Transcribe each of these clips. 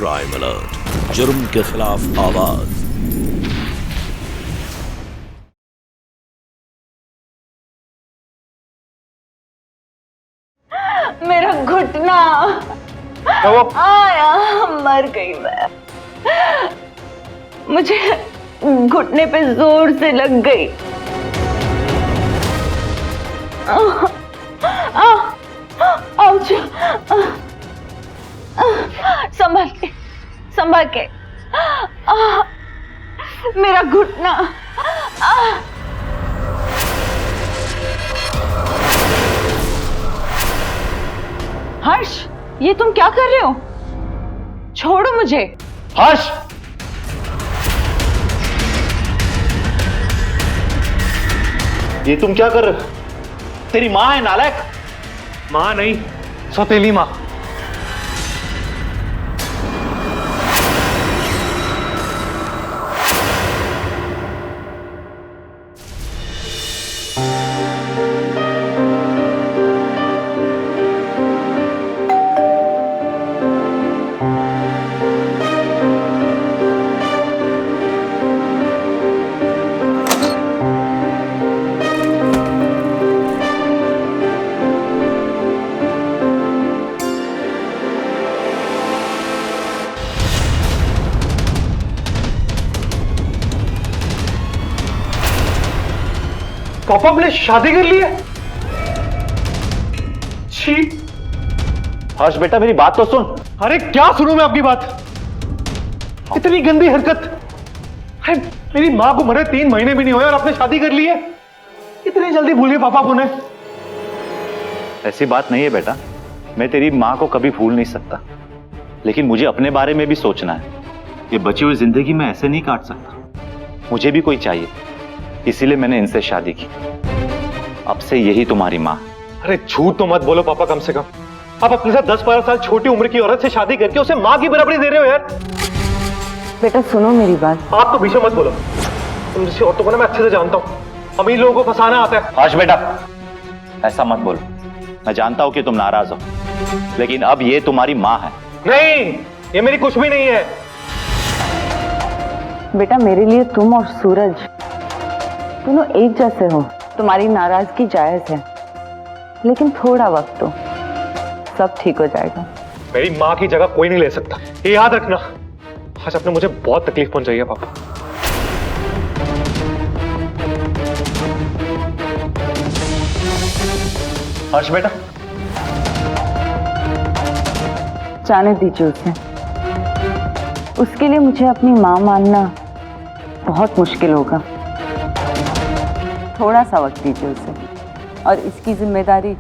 Crime alert, जुर्म के खिलाफ आवाज। मेरा घुटना आया, मर गई मैं। मुझे घुटने पे जोर से लग गई। आउच। संभाल के, संभाल के। मेरा घुटना। हर्ष, ये तुम क्या कर रहे हो? छोड़ो मुझे। हर्ष, ये तुम क्या कर रहे हो? तेरी माँ है नालायक। माँ नहीं, सौतेली माँ। पापा हमने शादी कर ली है? छी। हर्ष बेटा, मेरी बात तो सुन। अरे क्या सुनूं मैं आपकी बात? इतनी गंदी हरकत। अरे मेरी माँ को मरे 3 महीने भी नहीं हुए और आपने शादी कर ली है। इतनी जल्दी भूल गए पापा उन्हें? ऐसी बात नहीं है बेटा, मैं तेरी माँ को कभी भूल नहीं सकता, लेकिन मुझे अपने बारे में भी सोचना है। ये बची हुई जिंदगी में ऐसे नहीं काट सकता। मुझे भी कोई चाहिए, इसीलिए मैंने इनसे शादी की। अब से यही तुम्हारी माँ। अरे झूठ तो मत बोलो पापा, कम से कम आप अपने साथ 10-12 साल छोटी उम्र की औरत से शादी करके उसे माँ की बराबरी दे रहे हो यार। बेटा सुनो मेरी बात। आप तो बीच में मत बोलो। तुम जैसी औरतों को ना मैं अच्छे से जानता हूँ, अमीर लोगों को फंसाना आता है। हर्ष बेटा, ऐसा मत बोलो। मैं जानता हूं कि तुम नाराज हो, लेकिन अब ये तुम्हारी माँ है। नहीं, ये मेरी कुछ भी नहीं है। बेटा मेरे लिए तुम और सूरज दोनों एक जैसे हो। तुम्हारी नाराजगी जायज है, लेकिन थोड़ा वक्त दो, सब ठीक हो जाएगा। मेरी माँ की जगह कोई नहीं ले सकता, ये याद रखना। आज आपने मुझे बहुत तकलीफ पहुंचाई है पापा। हर्ष बेटा, जाने दीजिए उसे। उसके लिए मुझे अपनी माँ मानना बहुत मुश्किल होगा। थोड़ा सा वक्त दीजिए उसे, और इसकी जिम्मेदारी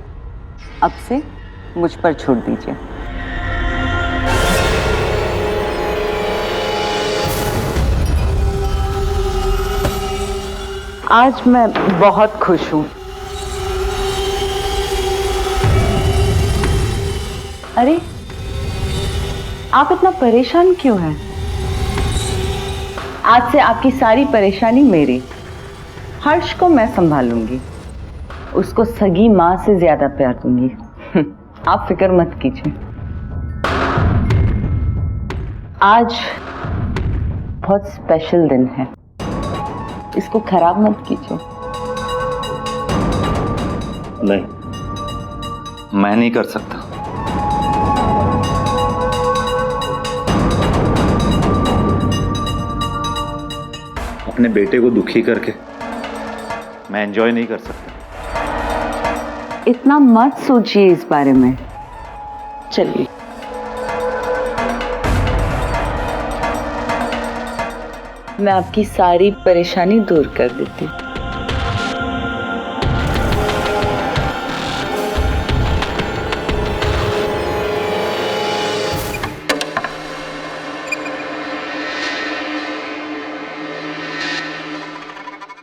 अब से मुझ पर छोड़ दीजिए। आज मैं बहुत खुश हूँ। अरे आप इतना परेशान क्यों हैं? आज से आपकी सारी परेशानी मेरी। हर्ष को मैं संभालूंगी, उसको सगी माँ से ज्यादा प्यार दूंगी। आप फिक्र मत कीजिए। आज बहुत स्पेशल दिन है, इसको खराब मत कीजिए। नहीं, मैं नहीं कर सकता। अपने बेटे को दुखी करके मैं एंजॉय नहीं कर सकता। इतना मत सोचिए इस बारे में। चलिए। मैं आपकी सारी परेशानी दूर कर देती हूँ।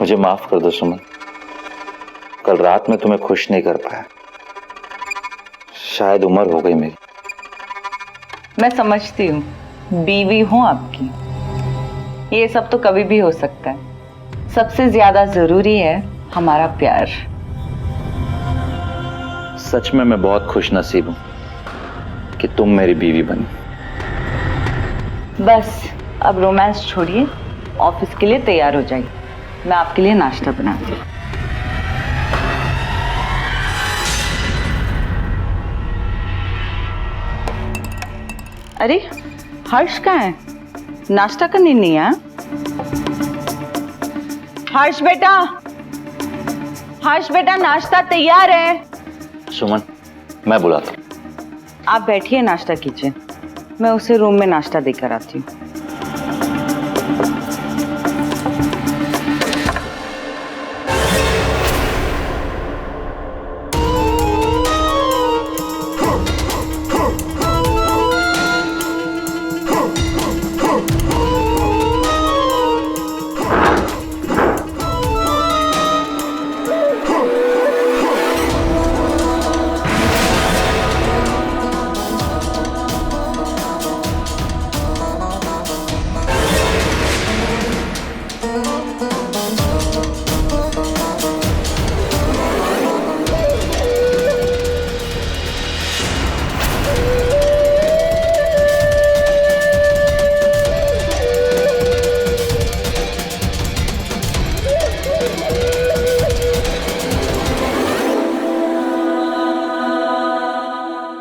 मुझे माफ कर दो सुमन, कल रात में तुम्हें खुश नहीं कर पाया। शायद उम्र हो गई मेरी। मैं समझती हूँ, बीवी हूँ आपकी, ये सब तो कभी भी हो सकता है। सबसे ज्यादा जरूरी है हमारा प्यार। सच में मैं बहुत खुश नसीब हूं कि तुम मेरी बीवी बनी। बस अब रोमांस छोड़िए, ऑफिस के लिए तैयार हो जाइए। मैं आपके लिए नाश्ता बनाती हूँ। अरे हर्ष कहाँ है? नाश्ता करने नहीं आया? हर्ष बेटा, हर्ष बेटा, नाश्ता तैयार है। सुमन, मैं बुलाता हूँ। आप बैठिए, नाश्ता कीजिए, मैं उसे रूम में नाश्ता देकर आती हूँ।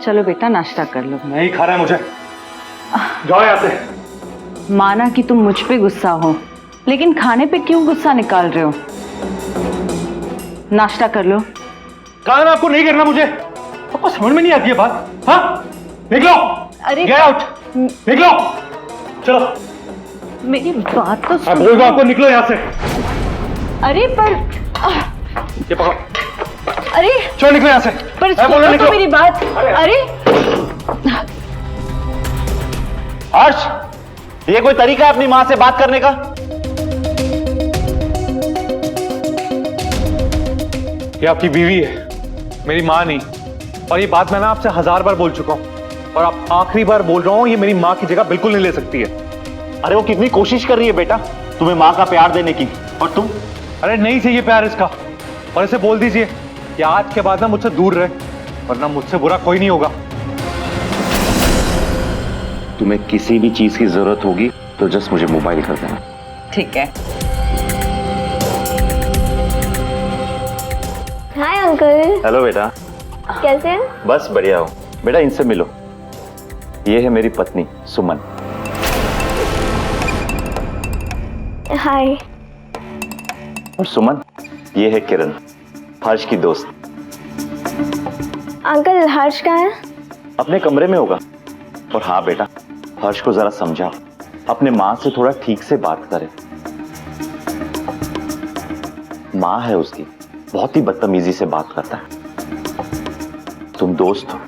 चलो बेटा, नाश्ता कर लो। नहीं खा रहा है मुझे, जाओ यहाँ से। माना कि तुम मुझ पे गुस्सा हो, लेकिन खाने पे क्यों गुस्सा निकाल रहे हो? नाश्ता कर लो। कहा ना आपको नहीं करना मुझे, आपको समझ में नहीं आती है बात? हाँ, निकलो। अरे गेट आउट, निकलो। चलो, मेरी बात तो मैं सुनो। बोल रहा हूं आपको, निकलो यहाँ से। अरे पर ये पकड़ो, अरे चलो निकलो यहाँ से। पर मैं बोल रहा सुनो तो निकलो। मेरी बात। अरे हर्ष, ये कोई तरीका है अपनी माँ से बात करने का? ये आपकी बीवी है, मेरी माँ नहीं। और ये बात मैं ना आपसे 1000 बार बोल चुका हूँ, और आप आखिरी बार बोल रहा हूँ, ये मेरी माँ की जगह बिल्कुल नहीं ले सकती है। अरे वो कितनी कोशिश कर रही है बेटा तुम्हें माँ का प्यार देने की, और तुम? अरे नहीं चाहिए प्यार इसका, और इसे बोल दीजिए कि आज के बाद ना मुझसे दूर रहे, वरना मुझसे बुरा कोई नहीं होगा। तुम्हें किसी भी चीज की जरूरत होगी तो जस्ट मुझे मोबाइल कर देना। ठीक है। हाय अंकल, हेलो बेटा। कैसे हैं? बस बढ़िया हो बेटा, इनसे मिलो। ये है मेरी पत्नी सुमन। हाय। और सुमन, ये है किरण, हर्ष की दोस्त। अंकल हर्ष कहाँ है? अपने कमरे में होगा। और हाँ बेटा, हर्ष को जरा समझाओ, अपने माँ से थोड़ा ठीक से बात करे। माँ है उसकी, बहुत ही बदतमीजी से बात करता है। तुम दोस्त हो,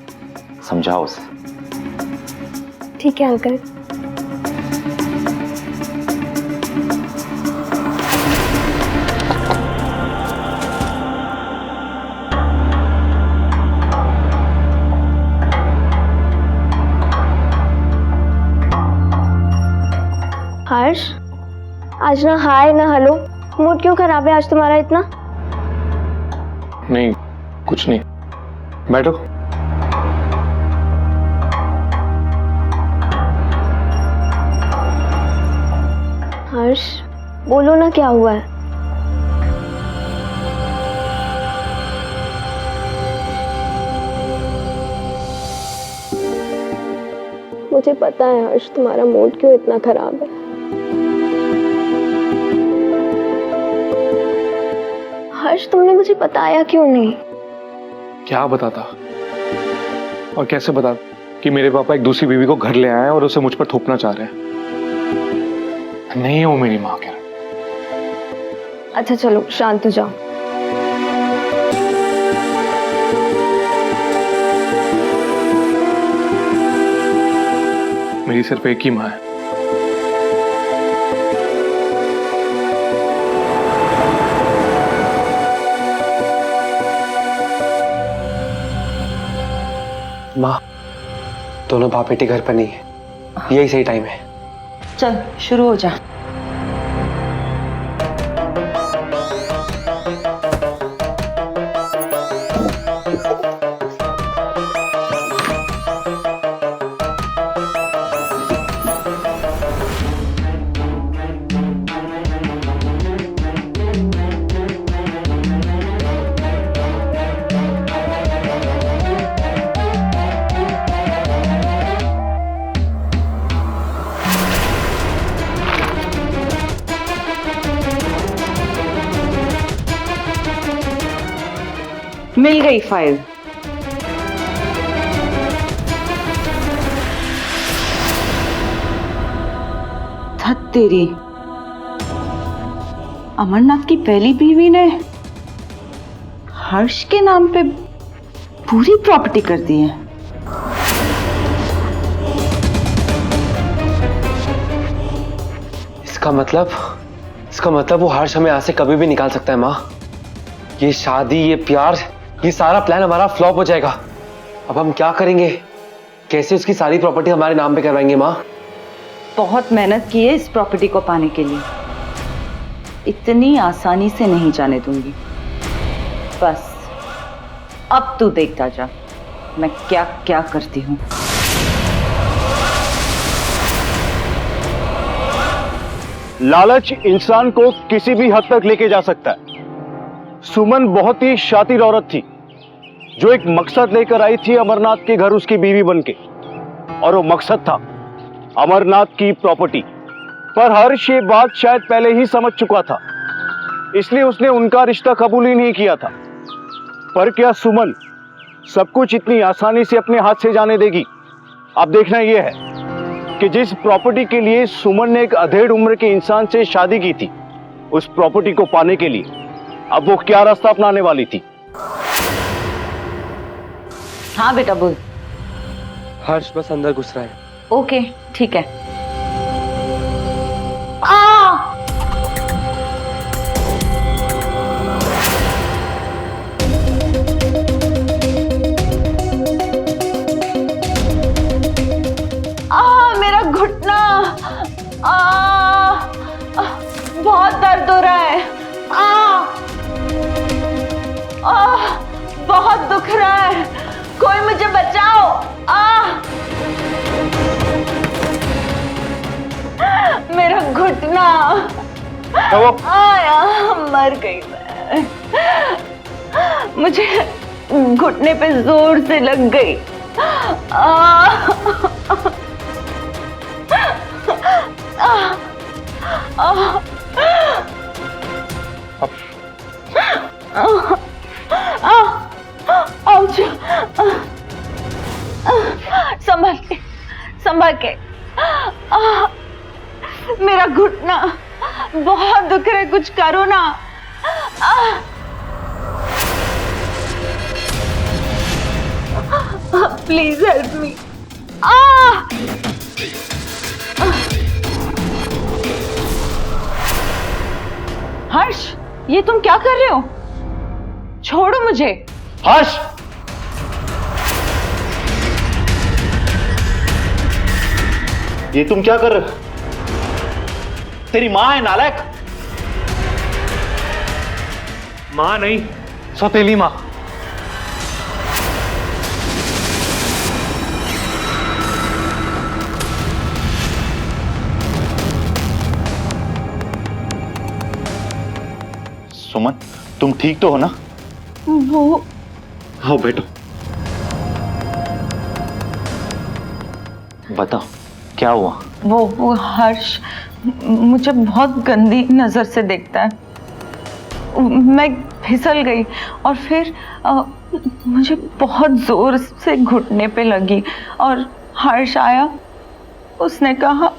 समझाओ उसे। ठीक है अंकल। हर्ष, आज ना हाय ना हेलो, मूड क्यों खराब है आज तुम्हारा इतना? नहीं, कुछ नहीं, बैठो। हर्ष, बोलो ना क्या हुआ है? मुझे पता है हर्ष, तुम्हारा मूड क्यों इतना खराब है। हर्ष, तुमने मुझे बताया क्यों नहीं? क्या बताता और कैसे बता कि मेरे पापा एक दूसरी बीवी को घर ले आए हैं और उसे मुझ पर थोपना चाह रहे हैं? नहीं है वो मेरी माँ। कह अच्छा चलो, शांत हो जाओ। मेरी सिर्फ एक ही माँ है। माँ, दोनों बाप बेटे घर पर नहीं है, यही सही टाइम है। चल शुरू हो जा। मिल गई फाइल। धत तेरी, अमरनाथ की पहली बीवी ने हर्ष के नाम पे पूरी प्रॉपर्टी कर दी है। इसका मतलब वो हर्ष हमें यहाँ से कभी भी निकाल सकता है माँ। ये शादी, ये प्यार, ये सारा प्लान हमारा फ्लॉप हो जाएगा। अब हम क्या करेंगे? कैसे उसकी सारी प्रॉपर्टी हमारे नाम पे करवाएंगे माँ? बहुत मेहनत की है इस प्रॉपर्टी को पाने के लिए, इतनी आसानी से नहीं जाने दूंगी। बस अब तू देखता जा मैं क्या क्या करती हूँ। लालच इंसान को किसी भी हद तक लेके जा सकता है। सुमन बहुत ही शातिर औरत थी जो एक मकसद लेकर आई थी अमरनाथ के घर उसकी बीवी बनके, और वो मकसद था अमरनाथ की प्रॉपर्टी। पर हर्ष ये बात शायद पहले ही समझ चुका था, इसलिए उसने उनका रिश्ता कबूल ही नहीं किया था। पर क्या सुमन सब कुछ इतनी आसानी से अपने हाथ से जाने देगी? अब देखना यह है कि जिस प्रॉपर्टी के लिए सुमन ने एक अधेड़ उम्र के इंसान से शादी की थी, उस प्रॉपर्टी को पाने के लिए अब वो क्या रास्ता अपनाने वाली थी। हाँ बेटा बोल। हर्ष बस अंदर घुस रहा है। ओके ठीक है। मेरा घुटना बहुत दर्द हो रहा है। बहुत दुख रहा है, कोई मुझे बचाओ। मेरा घुटना आया, मर गई मैं। मुझे घुटने पे जोर से लग गई। संभाल के, संभाल के। मेरा घुटना बहुत दुख रहा है, कुछ करो ना। Please help me. हर्ष, ये तुम क्या कर रहे हो? छोड़ो मुझे। हर्ष, ये तुम क्या कर रहे हो? तेरी मां है नालायक। माँ नहीं, सौतेली माँ। सुमन, तुम ठीक तो हो ना? वो हाँ बेटो, बताओ क्या हुआ? वो हर्ष मुझे बहुत गंदी नजर से देखता है। मैं फिसल गई और फिर मुझे बहुत जोर से घुटने पे लगी और हर्ष आया। उसने कहा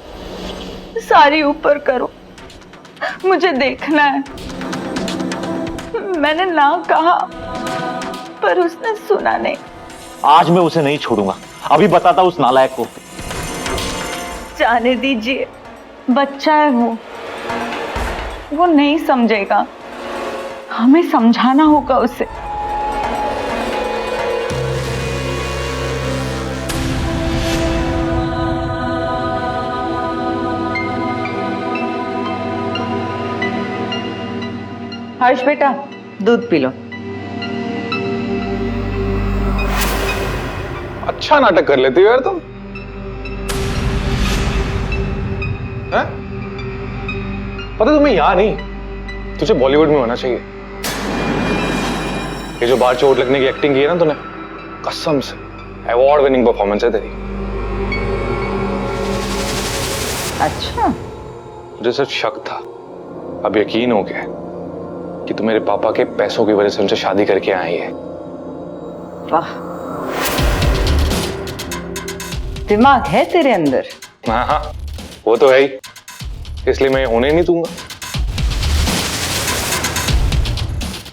सारी ऊपर करो, मुझे देखना है। मैंने ना कहा पर उसने सुना नहीं। आज मैं उसे नहीं छोड़ूंगा, अभी बताता उस नालायक को। जाने दीजिए, बच्चा है वो नहीं समझेगा, हमें समझाना होगा उसे। हर्ष बेटा, दूध पी लो। अच्छा नाटक कर लेती हो यार तुम। हैं? पता तुम्हें यहाँ नहीं, तुझे बॉलीवुड में होना चाहिए। ये जो बाहर चोट लगने की एक्टिंग की है ना तूने, कसम से अवार्ड विनिंग परफॉर्मेंस है तेरी। अच्छा, मुझे सिर्फ शक था, अब यकीन हो गया कि तू मेरे पापा के पैसों की वजह से उनसे शादी करके आई है। वाह, दिमाग है तेरे अंदर। हाँ हाँ, वो तो है ही, इसलिए मैं होने नहीं दूंगा।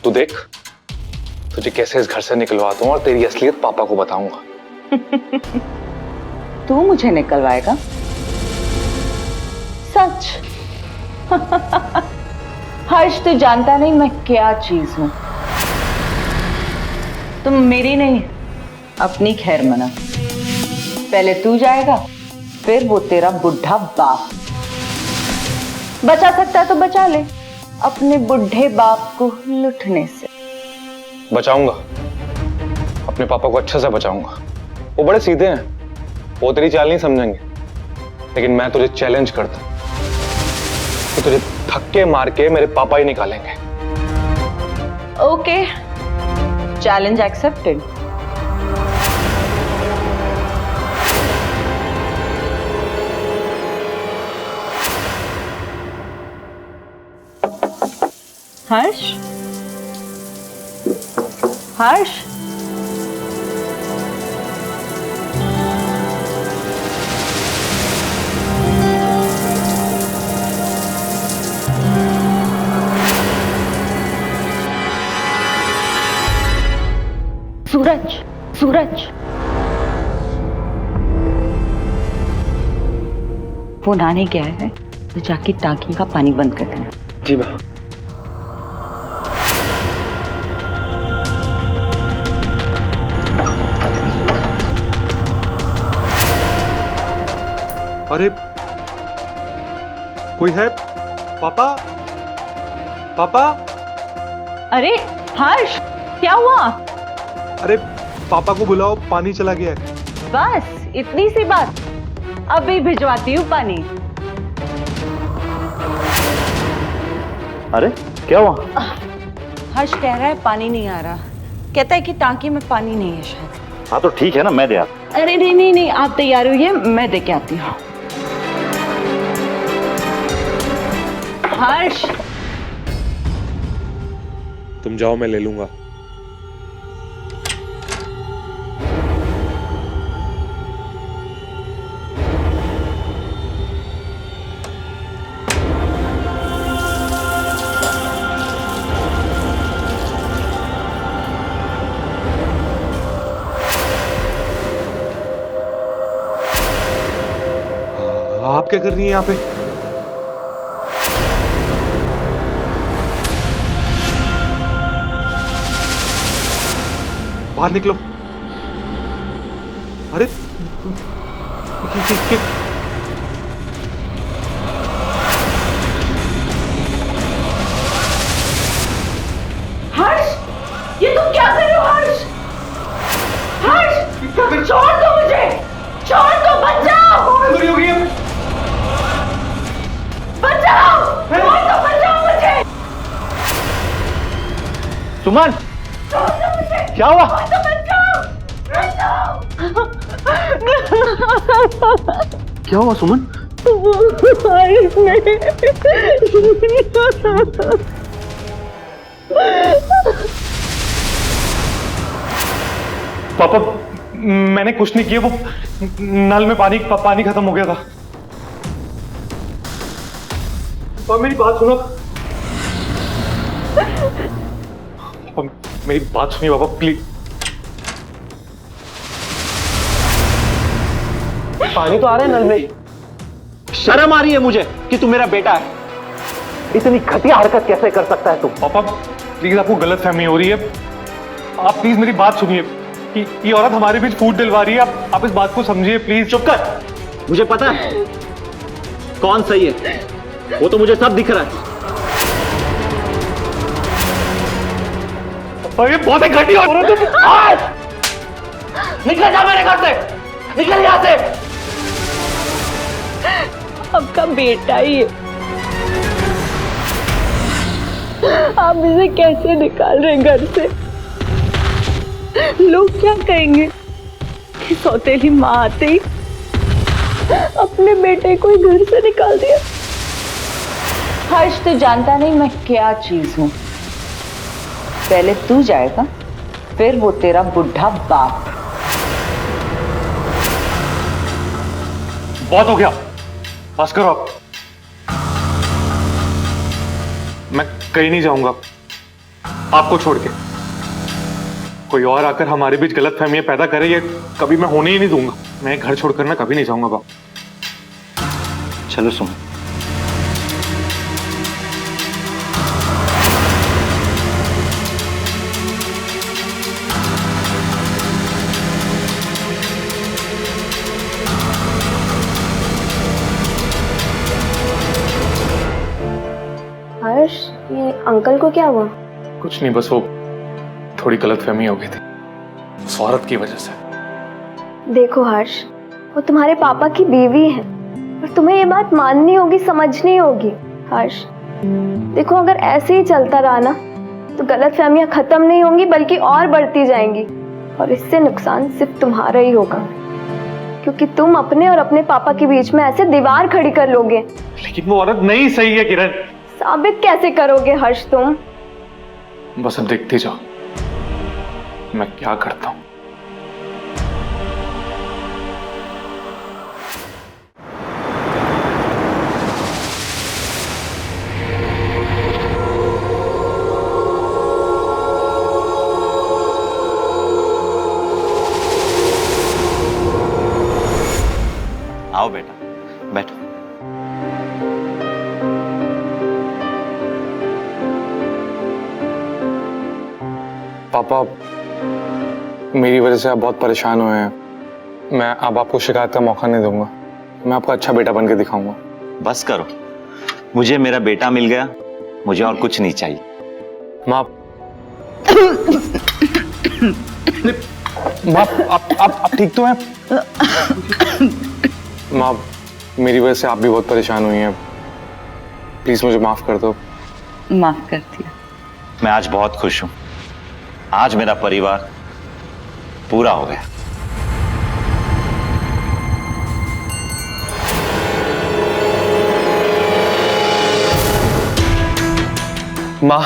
तू देख, तुझे कैसे इस घर से निकलवाता हूँ और तेरी असलियत पापा को बताऊंगा। तू मुझे निकलवाएगा? सच? हर्ष, तू जानता नहीं मैं क्या चीज हूं। तुम मेरी नहीं, अपनी खैर मना। पहले तू जाएगा, फिर वो तेरा बुढ़ा बाप। बचा सकता है तो बचा ले अपने बुढ़े बाप को लुटने से। बचाऊंगा, अपने पापा को अच्छे से बचाऊंगा। वो बड़े सीधे हैं, वो तेरी चाल नहीं समझेंगे। लेकिन मैं तुझे चैलेंज करता हूं कि तुझे धक्के मार के मेरे पापा ही निकालेंगे। Okay, challenge accepted. Harsh, Harsh, Suraj, Suraj, वो नहाने गया है तो जाके टांकी का पानी बंद कर देना। जी माँ। अरे कोई है? पापा, पापा। अरे हर्ष, क्या हुआ? अरे पापा को बुलाओ, पानी चला गया है। बस इतनी सी बात, अभी भिजवाती हूँ पानी। अरे क्या हुआ? हर्ष कह रहा है पानी नहीं आ रहा, कहता है कि टांकी में पानी नहीं है शायद। हाँ तो ठीक है ना, मैं दे आता। अरे नहीं नहीं नहीं, आप तैयार होइए, मैं दे के आती हूँ। हर्ष, तुम जाओ, मैं ले लूंगा। आप क्या कर रही हैं यहाँ पे? बाहर निकलो। अरे हर्ष, ये तुम क्या कर रहे हो? हर्ष, हर्ष, छोड़ दो मुझे, छोड़ दो, बचाओ, बचाओ, छोड़ दो, बचाओ मुझे। सुमन, छोड़ दो मुझे, क्या हुआ? तो बचाओ, बचाओ। क्या हुआ सुमन? पापा, मैंने कुछ नहीं किया, वो नल में पानी खत्म हो गया था। पापा मेरी बात सुनो, पापा मेरी बात सुनिए पापा प्लीज। पानी तो आ रहा है नल में। शर्म आ रही है मुझे कि तू मेरा बेटा है। इतनी घटिया हरकत कैसे कर सकता है तू? पापा प्लीज, आपको गलत फहमी हो रही है। आप प्लीज मेरी बात सुनिए कि ये औरत हमारे बीच फूट दिलवा रही है। आप इस बात को समझिए प्लीज। चुप कर, मुझे पता है कौन सही है, वो तो मुझे सब दिख रहा है। ये बहुत ही घटिया औरत है। निकल जा मेरे घर से, निकल यहाँ से। आपका बेटा ही है, आप इसे कैसे निकाल रहे हैं घर से? लोग क्या कहेंगे कि सौतेली माँ आते ही अपने बेटे को ही घर से निकाल दिया। हर्ष, तू जानता नहीं मैं क्या चीज हूं। पहले तू जाएगा, फिर वो तेरा बुढ़ा बाप। बहुत हो गया, बस करो आप। मैं कहीं नहीं जाऊंगा आपको छोड़ के। कोई और आकर हमारे बीच गलत फहमियां पैदा करे, ये कभी मैं होने ही नहीं दूंगा। मैं घर छोड़कर ना कभी नहीं जाऊंगा बाप। चलो सुन, हर्ष, ये अंकल को क्या हुआ? कुछ नहीं, बस वो थोड़ी गलतफहमी हो गई थी उस औरत की वजह से। देखो हर्ष, वो तुम्हारे पापा की बीवी है और तुम्हें ये बात माननी होगी, समझनी होगी। हर्ष देखो, अगर ऐसे ही चलता रहा ना तो गलतफहमियां खत्म नहीं होंगी बल्कि और बढ़ती जाएंगी, और इससे नुकसान सिर्फ तुम्हारा ही होगा, क्योंकि तुम अपने और अपने पापा के बीच में ऐसे दीवार खड़ी कर लोगे। लेकिन वो औरत नहीं सही है किरण। साबित कैसे करोगे हर्ष तुम? बस अब देखते जाओ मैं क्या करता हूं। आओ बेटा, बैठो। पापा, मेरी वजह से आप बहुत परेशान हुए हैं। मैं अब आपको शिकायत का मौका नहीं दूंगा। मैं आपका अच्छा बेटा बन के दिखाऊंगा। बस करो, मुझे मेरा बेटा मिल गया, मुझे और कुछ नहीं चाहिए। माँ माँ, आप ठीक तो हैं? माँ, मेरी वजह से आप भी बहुत परेशान हुई हैं। प्लीज मुझे माफ कर दो। माफ कर दिया। मैं आज बहुत खुश हूं। आज मेरा परिवार पूरा हो गया। माँ,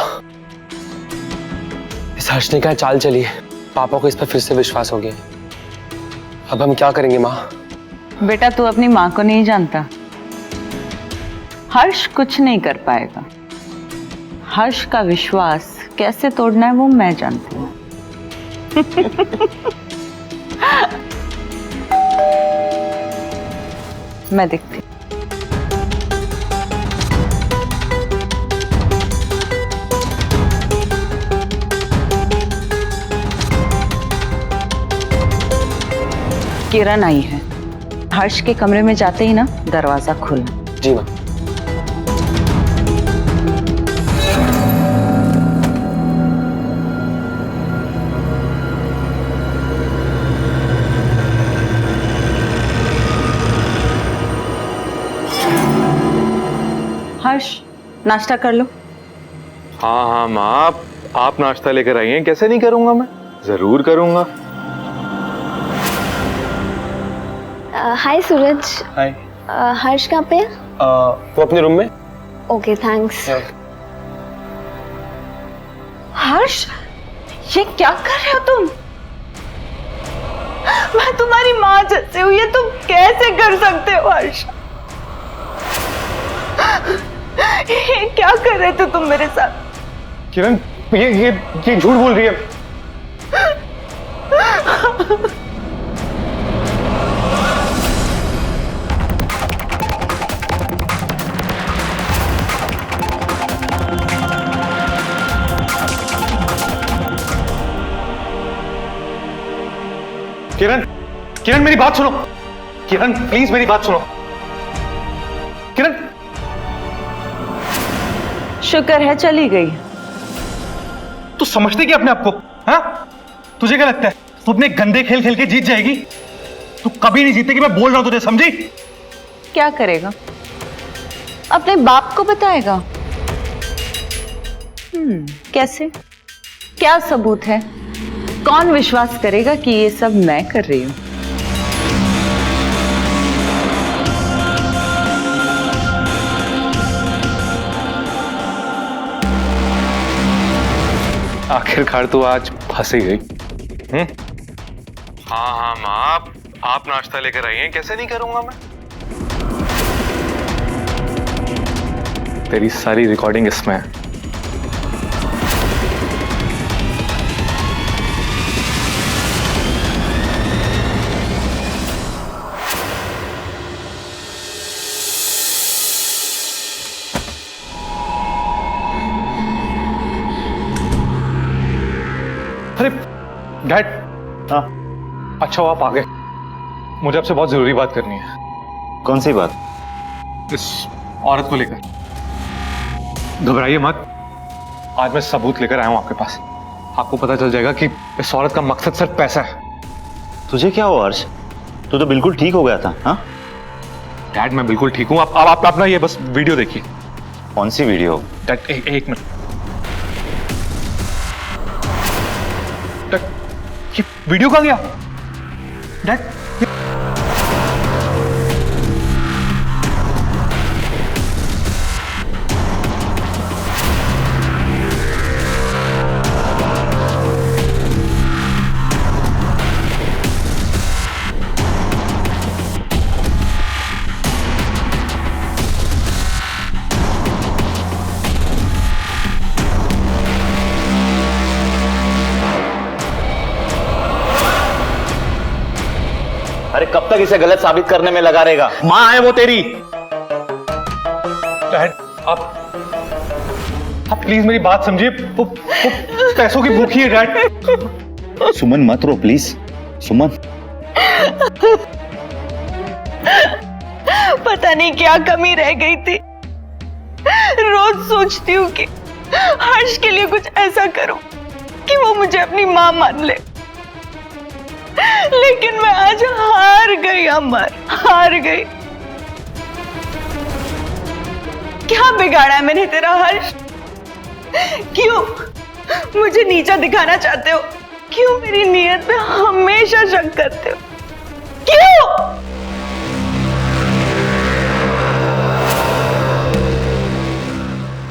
इस हर्ष ने क्या चाल चली है, पापा को इस पर फिर से विश्वास हो गया। अब हम क्या करेंगे माँ? बेटा, तू अपनी माँ को नहीं जानता। हर्ष कुछ नहीं कर पाएगा। हर्ष का विश्वास कैसे तोड़ना है वो मैं जानती हूँ। मैं देखती हूँ। किरण आई है। हर्ष के कमरे में जाते ही ना दरवाजा खोलना। जी माँ। हर्ष, नाश्ता कर लो। हाँ हाँ माँ, आप नाश्ता लेकर आई हैं, कैसे नहीं करूंगा? मैं जरूर करूंगा। हाय सूरज। हाय। हर्ष कहाँ पे है? वो अपने रूम में। Okay thanks. हर्ष, ये क्या कर रहे हो तुम? मैं तुम्हारी माँ जैसे हूँ, ये तुम कैसे कर सकते हो हर्ष? ये क्या कर रहे थे तुम मेरे साथ? किरण, ये झूठ बोल रही है। किरण, किरण मेरी बात सुनो। किरण प्लीज मेरी बात सुनो। किरण, शुक्र है चली गई। तू समझती क्या अपने आप को? हाँ, तुझे क्या लगता है तू अपने गंदे खेल खेल के जीत जाएगी? तू कभी नहीं जीतेगी, मैं बोल रहा हूं तुझे, समझी? क्या करेगा? अपने बाप को बताएगा? कैसे? क्या सबूत है? कौन विश्वास करेगा कि ये सब मैं कर रही हूं? आखिरकार तू आज फंस ही गई। हाँ हाँ माँ, आप नाश्ता लेकर आई हैं, कैसे नहीं करूंगा मैं? तेरी सारी रिकॉर्डिंग इसमें है। अरे डैड। हाँ, अच्छा आप आ गए। मुझे आपसे बहुत जरूरी बात करनी है, कौन सी बात? इस औरत को लेकर। घबराइए मत, आज मैं सबूत लेकर आया हूं आपके पास। आपको पता चल जाएगा कि इस औरत का मकसद सिर्फ पैसा है। तुझे क्या हुआ हर्ष? तू तो बिल्कुल ठीक हो गया था। हाँ डैड मैं बिल्कुल ठीक हूं। आप अपना ये बस वीडियो देखिए। कौन सी वीडियो? डैड एक मिनट। डैड ये वीडियो कहाँ गया? डैड अरे कब तक इसे गलत साबित करने में लगा रहेगा? माँ है वो तेरी। डैड आप प्लीज मेरी बात समझिए। वो पैसों की भूखी है डैड। सुमन मत रो प्लीज। सुमन पता नहीं क्या कमी रह गई थी। रोज सोचती हूँ कि हर्ष के लिए कुछ ऐसा करूं कि वो मुझे अपनी माँ मान ले, लेकिन मैं आज हार गई अमर, हार गई। क्या बिगाड़ा है मैंने तेरा हर्ष? क्यों मुझे नीचा दिखाना चाहते हो? क्यों मेरी नीयत पे हमेशा शक करते हो? क्यों?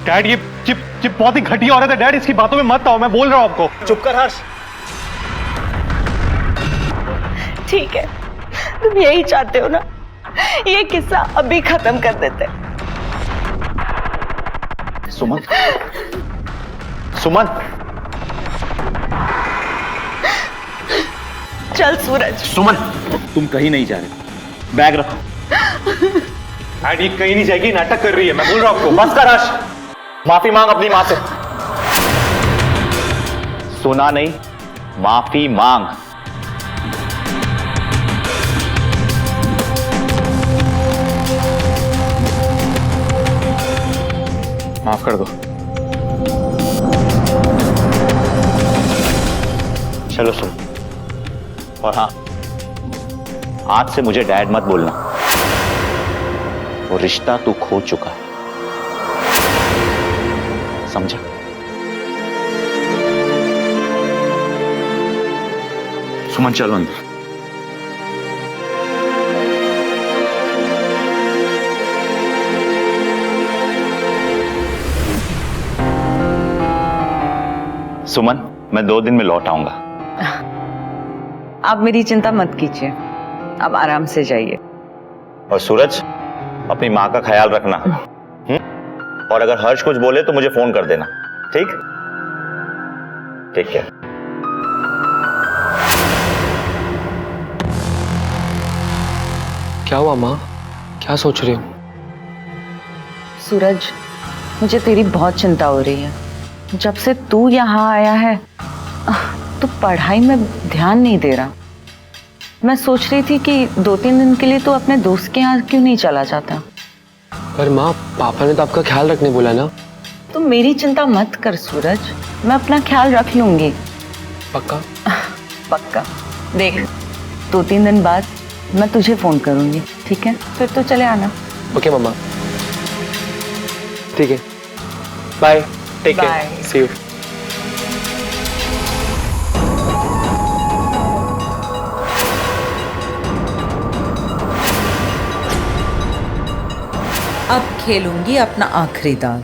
डैड ये बहुत ही घटिया औरत है डैड, इसकी बातों में मत आओ, मैं बोल रहा हूं आपको। चुप कर हर्ष। ठीक है, तुम यही चाहते हो ना? ये किस्सा अभी खत्म कर देते। सुमन, सुमन चल सूरज। सुमन तुम कहीं नहीं जा रहे, बैग रखो। डैड ये कहीं नहीं जाएगी, नाटक कर रही है, मैं बोल रहा हूं आपको। बस कर हर्ष, माफी मांग अपनी मां से। सुना नहीं? माफी मांग। माफ कर दो। चलो सुन, और हाँ, आज से मुझे डैड मत बोलना। वो रिश्ता तू खो चुका है, समझा? सुमन चलो अंदर। सुमन मैं 2 दिन में लौट आऊंगा। आप मेरी चिंता मत कीजिए, आप आराम से जाइए। और सूरज अपनी माँ का ख्याल रखना। और अगर हर्ष कुछ बोले तो मुझे फोन कर देना, ठीक? ठीक है। क्या हुआ माँ, क्या सोच रही हो? सूरज, मुझे तेरी बहुत चिंता हो रही है। जब से तू यहाँ आया है तो पढ़ाई में ध्यान नहीं दे रहा। मैं सोच रही थी कि 2-3 दिन के लिए तो अपने दोस्त के यहाँ क्यों नहीं चला जाता। पर माँ, पापा ने तो आपका ख्याल रखने बोला ना। तो मेरी चिंता मत कर सूरज, मैं अपना ख्याल रख लूंगी। पक्का? पक्का। देख, 2-3 दिन बाद मैं तुझे फोन करूंगी, ठीक है? फिर तो चले आना। ओके मम्मा, ठीक है, bye, take care, Bye. See you. अब खेलूंगी अपना आखिरी दांव।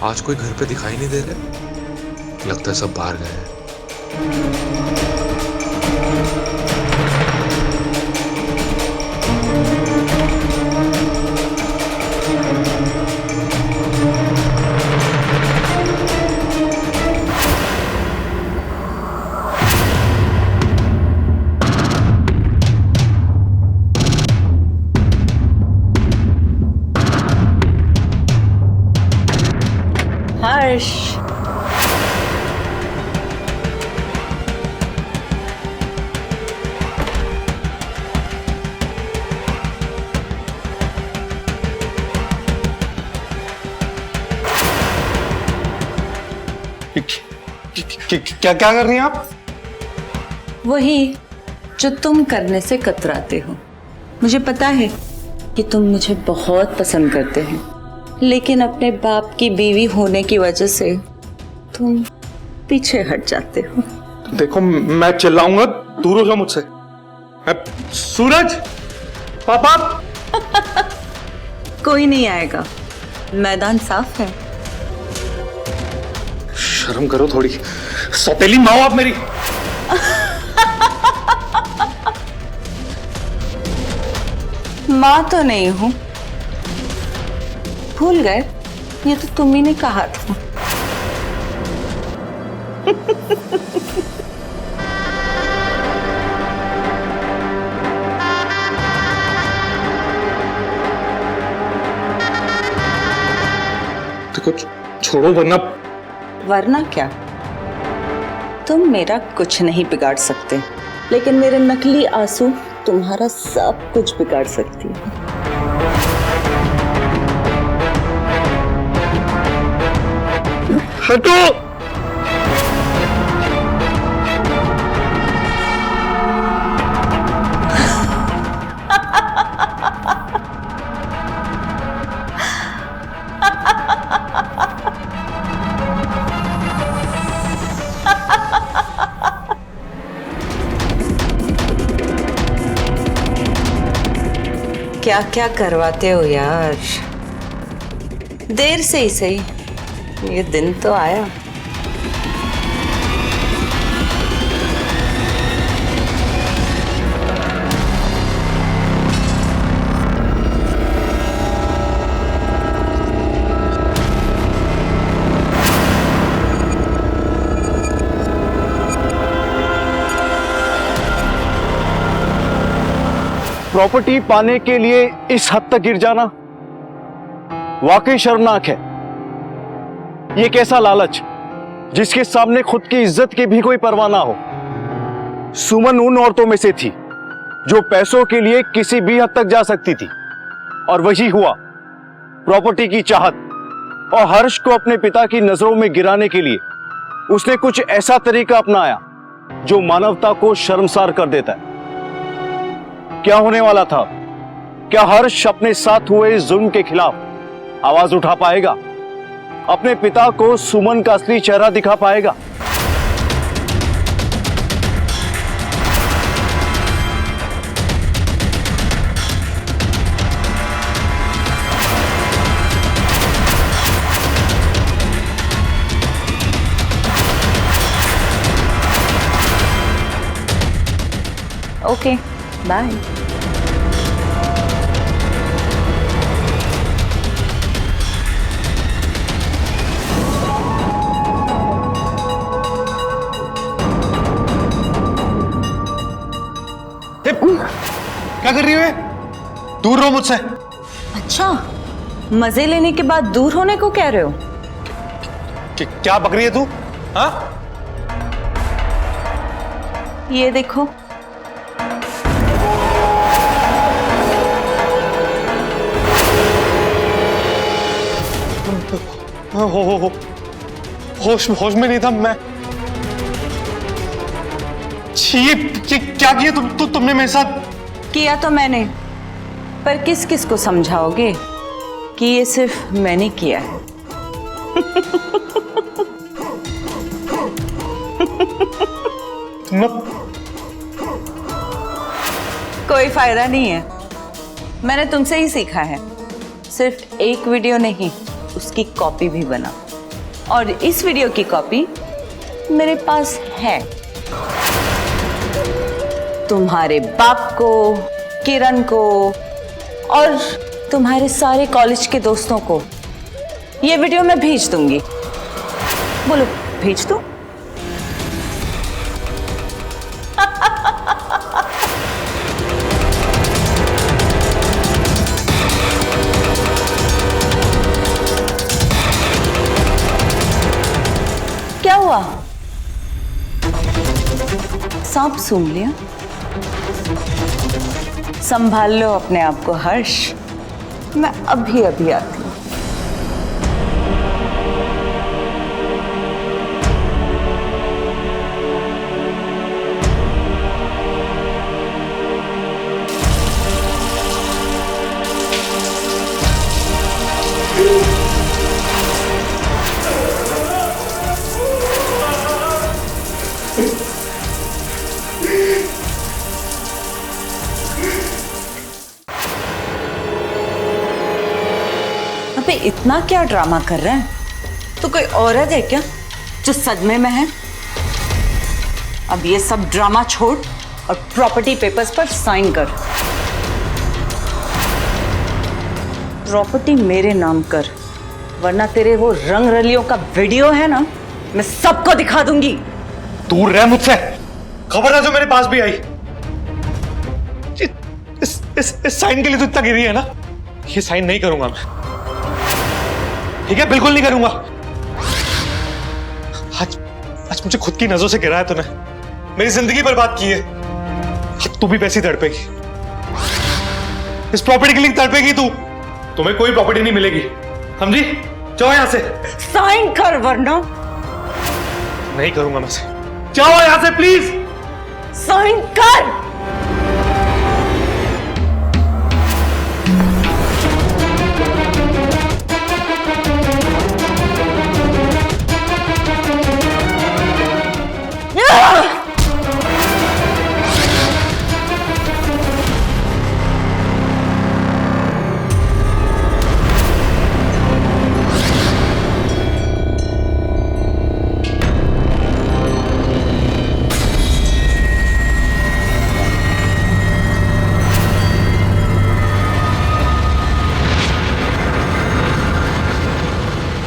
आज कोई घर पे दिखाई नहीं दे रहे, लगता है सब बाहर गए हैं। हर्ष, क्या क्या कर रही हैं आप? वही जो तुम करने से कतराते हो। मुझे पता है कि तुम मुझे बहुत पसंद करते हो, लेकिन अपने बाप की बीवी होने की वजह से तुम पीछे हट जाते हो। देखो, मैं चिल्लाऊंगा, दूर हो जाओ मुझसे। सूरज, पापा। कोई नहीं आएगा, मैदान साफ है। शर्म करो थोड़ी, सौतेली माँ हो आप मेरी। माँ तो नहीं हूं, भूल गए, ये तो तुम ही ने कहा था। देखो, छोड़ो वरना क्या, तुम मेरा कुछ नहीं बिगाड़ सकते, लेकिन मेरे नकली आंसू तुम्हारा सब कुछ बिगाड़ सकती है। हटो। क्या क्या करवाते हो यार, देर से ही सही, ये दिन तो आया। प्रॉपर्टी पाने के लिए इस हद तक गिर जाना वाकई शर्मनाक है। ये कैसा लालच जिसके सामने खुद की इज्जत की भी कोई परवाह ना हो। सुमन उन औरतों में से थी जो पैसों के लिए किसी भी हद तक जा सकती थी, और वही हुआ। प्रॉपर्टी की चाहत और हर्ष को अपने पिता की नजरों में गिराने के लिए उसने कुछ ऐसा तरीका अपनाया जो मानवता को शर्मसार कर देता है। क्या होने वाला था? क्या हर्ष अपने साथ हुए जुल्म के खिलाफ आवाज उठा पाएगा? अपने पिता को सुमन का असली चेहरा दिखा पाएगा? Okay, bye. क्या कर रही हो? दूर रहो मुझसे। अच्छा, मजे लेने के बाद दूर होने को कह रहे हो? क्या बक रही है तू? हाँ? ये देखो, होश में नहीं था मैं। ये क्या किया तुमने मेरे साथ? किया तो मैंने, पर किस किस को समझाओगे कि ये सिर्फ मैंने किया है? कोई फायदा नहीं है, मैंने तुमसे ही सीखा है। सिर्फ एक वीडियो नहीं, उसकी कॉपी भी बना। और इस वीडियो की कॉपी मेरे पास है। तुम्हारे बाप को, किरण को और तुम्हारे सारे कॉलेज के दोस्तों को ये वीडियो मैं भेज दूंगी। बोलो, भेज दूं? क्या हुआ? सांप सूंघ लिया? संभाल लो अपने आप को हर्ष, मैं अभी अभी आती हूँ। अबे इतना क्या ड्रामा कर रहा है? तो कोई औरत है क्या जो सदमे में है? अब ये सब ड्रामा छोड़ और प्रॉपर्टी पेपर्स पर साइन कर। प्रॉपर्टी मेरे नाम कर, वरना तेरे वो रंग रलियों का वीडियो है ना, मैं सबको दिखा दूंगी। दूर रह मुझसे, खबर ना जो मेरे पास भी आई। इस साइन के लिए तो इतना गिरी है ना, ये साइन नहीं करूंगा मैं, ठीक है? बिल्कुल नहीं करूंगा। आज मुझे खुद की नजरों से गिरा है तूने, मेरी जिंदगी बर्बाद की है। अब तू भी वैसी तड़पेगी, इस प्रॉपर्टी के लिए तड़पेगी तू। तुम्हें कोई प्रॉपर्टी नहीं मिलेगी, समझी? जाओ यहां से। साइन कर वरना। नहीं करूंगा मैं से, जाओ यहां से प्लीज। साइन कर।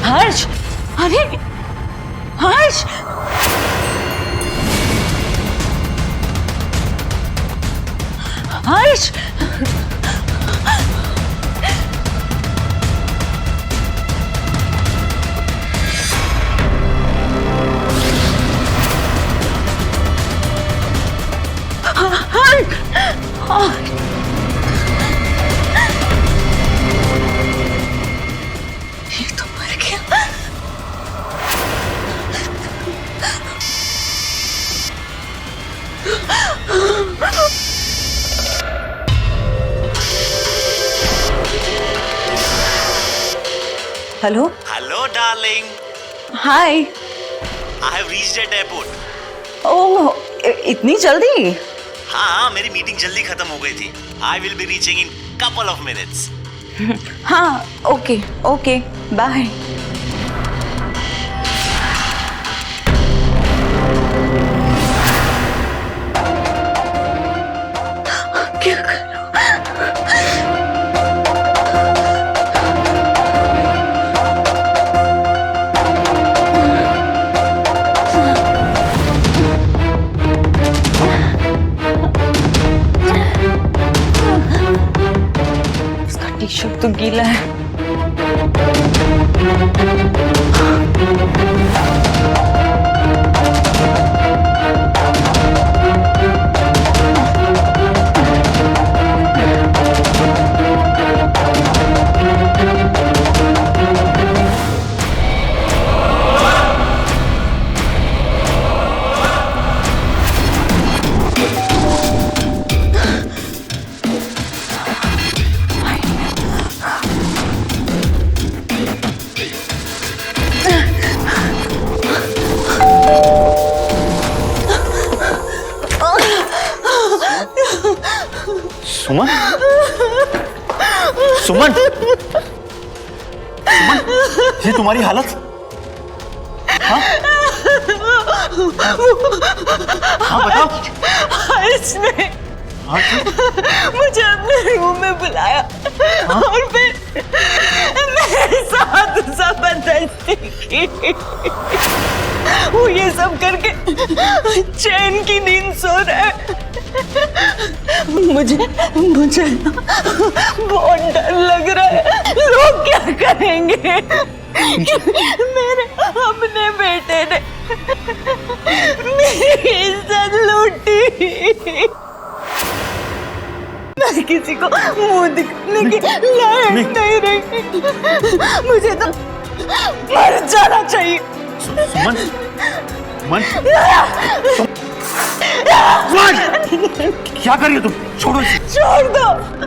हर्ष, अरे हर्ष, हर्ष, ये तो मर गया। Hello hello darling, hi. I have reached at airport. Oh, इतनी जल्दी? हाँ, मेरी मीटिंग जल्दी खत्म हो गई थी। I will be reaching in couple of minutes. हाँ, ओके ओके, बाय। क्या करूं? उसका टी शर्ट तो गीला है। सुमन, सुमन, सुमन, ये तुम्हारी हालत, हाँ बताओ। हर्ष ने मुझे अपने रूम में बुलाया और फिर मेरे साथ जबरदस्ती की। वो ये सब करके चैन की नींद सो रहा है। मुझे बहुत डर लग रहा है, लोग क्या कहेंगे? मेरे अपने बेटे ने मेरी इज्जत लूटी। मैं किसी को मुंह दिखाने के लायक नहीं रही। मुझे तो मर जाना चाहिए। सुमन, सुमन, क्या कर रही हो तुम? छोड़ो इसे। छोड़ दो।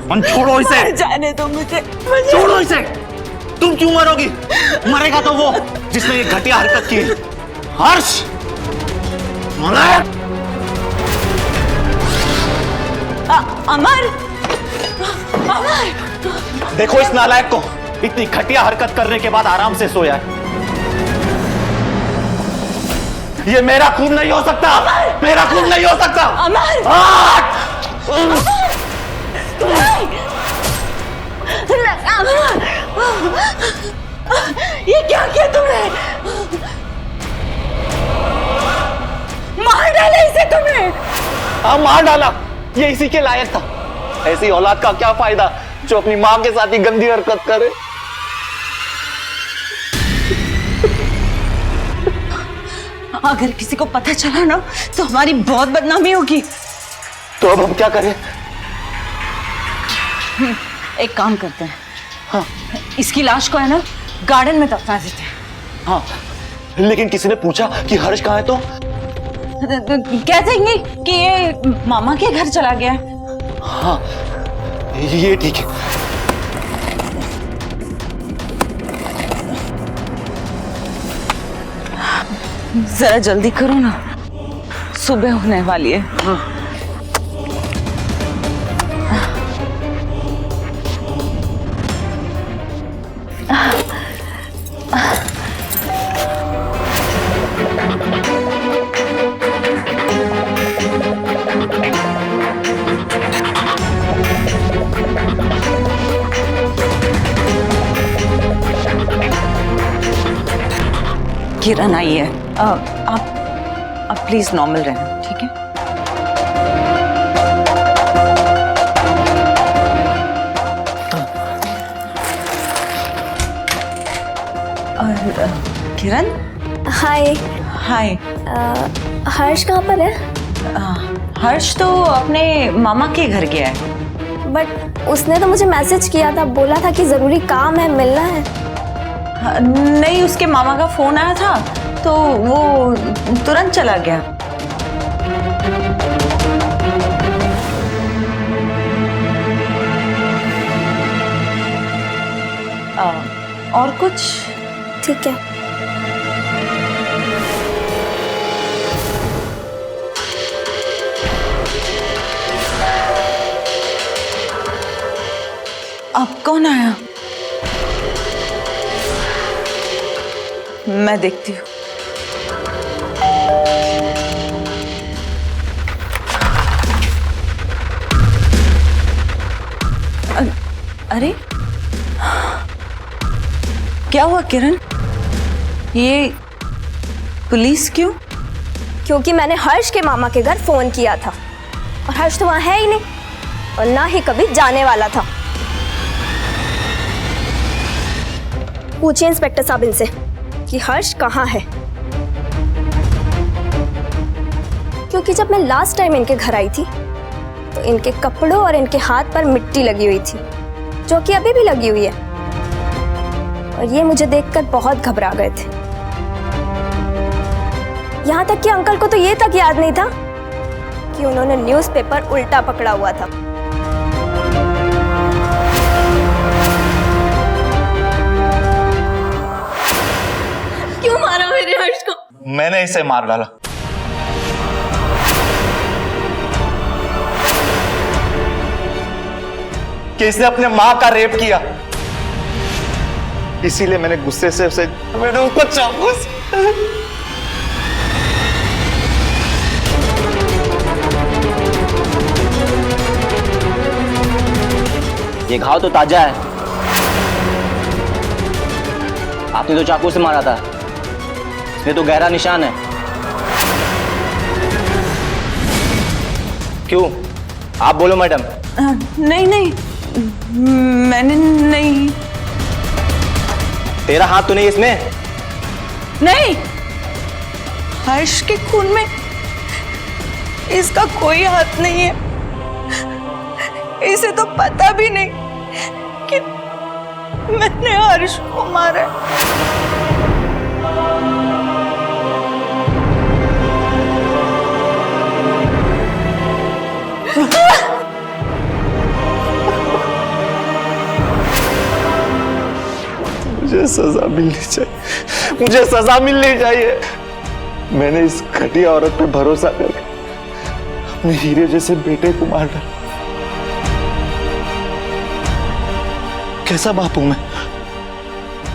मन छोड़ो इसे। मर जाने दो मुझे। छोड़ो इसे। तुम क्यों मरोगी? मरेगा तो वो जिसने ये घटिया हरकत की। हर्ष अमर, अमर, देखो इस नालायक को, इतनी घटिया हरकत करने के बाद आराम से सोया है। ये मेरा खून नहीं हो सकता। मेरा खून नहीं हो सकता। अमर, ये क्या किया तुमने? मार डाला इसे तुमने। हाँ मार डाला, ये इसी के लायक था। ऐसी औलाद का क्या फायदा जो अपनी मां के साथ ही गंदी हरकत करे। अगर किसी को पता चला ना तो हमारी बहुत बदनामी होगी। तो अब हम क्या करें? एक काम करते हैं, हाँ, इसकी लाश को है ना गार्डन में दफना देते हैं। हाँ, लेकिन किसी ने पूछा कि हर्ष कहाँ है तो कह देंगे कि ये मामा के घर चला गया है। हाँ, ये ठीक है। जरा जल्दी करो ना, सुबह होने वाली है। हाँ। किरण आई है। आप प्लीज नॉर्मल रहना, ठीक है? किरण, हाय। हाय। हर्ष कहाँ पर है? हर्ष तो अपने मामा के घर गया है। बट उसने तो मुझे मैसेज किया था, बोला था कि जरूरी काम है, मिलना है। नहीं, उसके मामा का फोन आया था तो वो तुरंत चला गया। और कुछ? ठीक है। अब कौन आया? मैं देखती हूँ। अरे क्या हुआ किरण? ये पुलिस क्यों? क्योंकि मैंने हर्ष के मामा के घर फोन किया था और हर्ष तो वहां है ही नहीं और ना ही कभी जाने वाला था। पूछिए इंस्पेक्टर साहब इनसे कि हर्ष कहाँ है, क्योंकि जब मैं लास्ट टाइम इनके घर आई थी तो इनके कपड़ों और इनके हाथ पर मिट्टी लगी हुई थी, जो कि अभी भी लगी हुई है, और ये मुझे देखकर बहुत घबरा गए थे। यहाँ तक कि अंकल को तो ये तक याद नहीं था कि उन्होंने न्यूज़पेपर उल्टा पकड़ा हुआ था। क्यों मारा मेरे हर्ष को? मैंने इसे मार डाला। कि इसने अपने मां का रेप किया, इसीलिए मैंने गुस्से से मैंने उसको चाकू से ये घाव तो ताजा है। आपने तो चाकू से मारा था, इसमें तो गहरा निशान है। क्यों? आप बोलो मैडम। नहीं नहीं, मैंने नहीं। तेरा हाथ तो नहीं इसमें? नहीं, हर्ष के खून में इसका कोई हाथ नहीं है। इसे तो पता भी नहीं कि मैंने हर्ष को मारा है। मुझे सजा मिलनी चाहिए, मुझे सजा मिलनी चाहिए। मैंने इस घटिया औरत पे भरोसा करके अपने हीरे जैसे बेटे को मार डाला। कैसा बाप हूं मैं?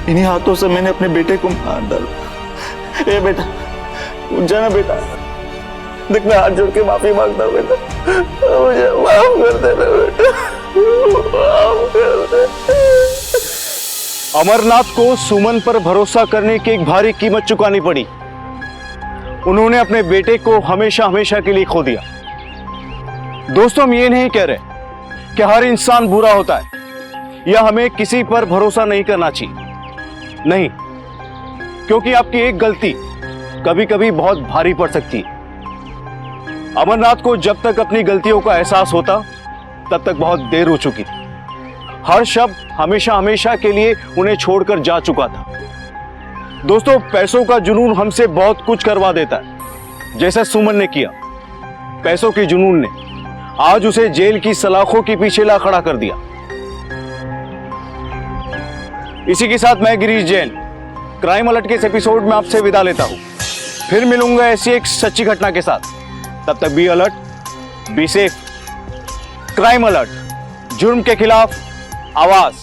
इन्हीं हाथों से मैंने अपने बेटे को मार डाला। ए बेटा, उठ जाना बेटा। देख, मैं हाथ जोड़ के माफी मांगता हूं बेटा, मुझे माफ कर देना बेटा, माफ कर दे। अमरनाथ को सुमन पर भरोसा करने की एक भारी कीमत चुकानी पड़ी। उन्होंने अपने बेटे को हमेशा हमेशा के लिए खो दिया। दोस्तों, हम ये नहीं कह रहे कि हर इंसान बुरा होता है या हमें किसी पर भरोसा नहीं करना चाहिए। नहीं, क्योंकि आपकी एक गलती कभी कभी बहुत भारी पड़ सकती है। अमरनाथ को जब तक अपनी गलतियों का एहसास होता तब तक बहुत देर हो चुकी थी। हर शब्द हमेशा हमेशा के लिए उन्हें छोड़कर जा चुका था। दोस्तों, पैसों का जुनून हमसे बहुत कुछ करवा देता है, जैसा सुमन ने किया। पैसों के जुनून ने आज उसे जेल की सलाखों के पीछे ला खड़ा कर दिया। इसी के साथ मैं गिरीश जैन क्राइम अलर्ट के इस एपिसोड में आपसे विदा लेता हूं। फिर मिलूंगा ऐसी एक सच्ची घटना के साथ। तब तक be alert, be safe. Crime alert, जुर्म के खिलाफ आवाज।